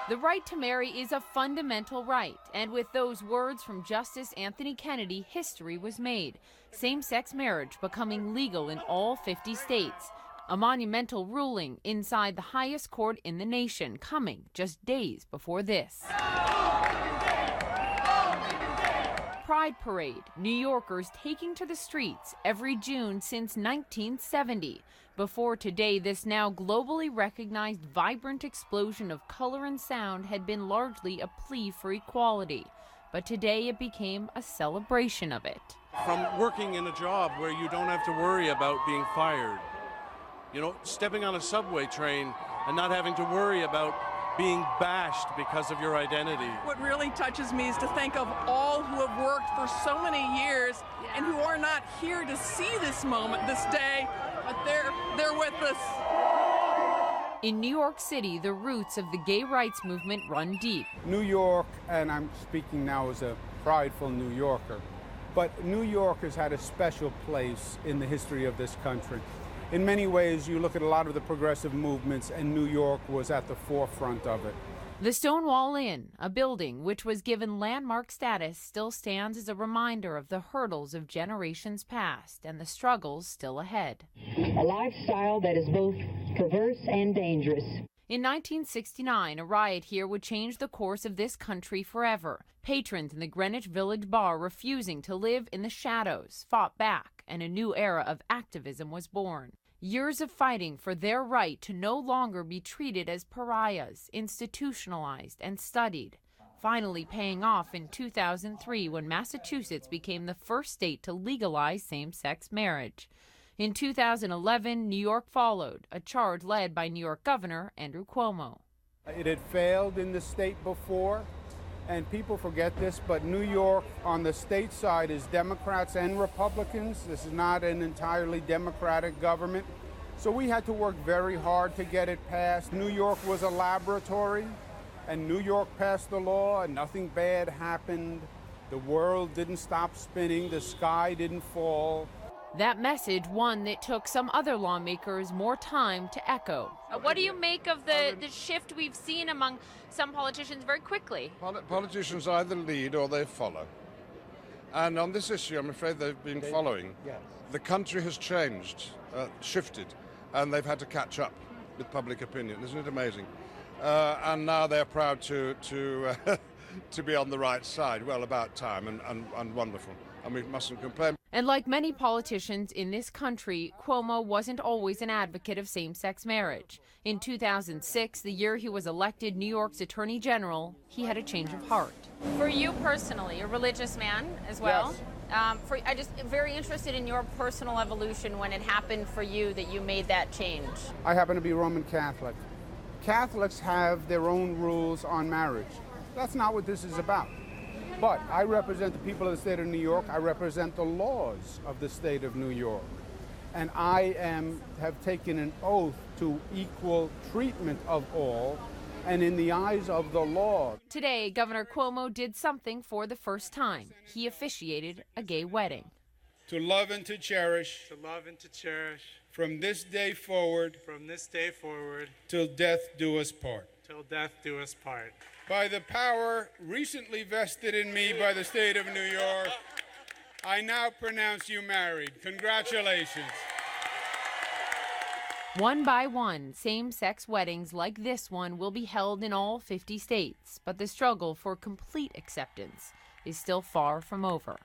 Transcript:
The right to marry is a fundamental right, and with those words from Justice Anthony Kennedy, history was made. Same-sex marriage becoming legal in all 50 states. A monumental ruling inside the highest court in the nation, coming just days before this. Pride Parade, New Yorkers taking to the streets every June since 1970. Before today, this now globally recognized vibrant explosion of color and sound had been largely a plea for equality. But today it became a celebration of it. From working in a job where you don't have to worry about being fired, stepping on a subway train and not having to worry about being bashed because of your identity. What really touches me is to think of all who have worked for so many years and who are not here to see this moment, this day, but they're with us. In New York City, the roots of the gay rights movement run deep. New York, and I'm speaking now as a prideful New Yorker, but New York has had a special place in the history of this country. In many ways, you look at a lot of the progressive movements, and New York was at the forefront of it. The Stonewall Inn, a building which was given landmark status, still stands as a reminder of the hurdles of generations past and the struggles still ahead. A lifestyle that is both perverse and dangerous. In 1969, a riot here would change the course of this country forever. Patrons in the Greenwich Village bar refusing to live in the shadows fought back, and a new era of activism was born. Years of fighting for their right to no longer be treated as pariahs, institutionalized and studied. Finally paying off in 2003 when Massachusetts became the first state to legalize same-sex marriage. In 2011, New York followed, a charge led by New York Governor Andrew Cuomo. It had failed in the state before, and people forget this, but New York on the state side is Democrats and Republicans. This is not an entirely Democratic government. So we had to work very hard to get it passed. New York was a laboratory, and New York passed the law, and nothing bad happened. The world didn't stop spinning, the sky didn't fall. That message, one that took some other lawmakers more time to echo. What do you make of the shift we've seen among some politicians very quickly? Politicians either lead or they follow. And on this issue, I'm afraid they've been following. Yes. The country has changed, shifted, and they've had to catch up with public opinion. Isn't it amazing? And now they're proud to be on the right side. Well, about time and wonderful. And we mustn't complain. And like many politicians in this country, Cuomo wasn't always an advocate of same-sex marriage. In 2006, the year he was elected New York's Attorney General, he had a change of heart. For you personally, a religious man as well, yes. I just very interested in your personal evolution when it happened for you that you made that change. I happen to be Roman Catholic. Catholics have their own rules on marriage. That's not what this is about. But I represent the people of the state of New York. I represent the laws of the state of New York. And I have taken an oath to equal treatment of all, and in the eyes of the law. Today, Governor Cuomo did something for the first time. He officiated a gay wedding. To love and to cherish. To love and to cherish. From this day forward. From this day forward. Till death do us part. Till death do us part. By the power recently vested in me by the state of New York, I now pronounce you married. Congratulations. One by one, same-sex weddings like this one will be held in all 50 states, but the struggle for complete acceptance is still far from over.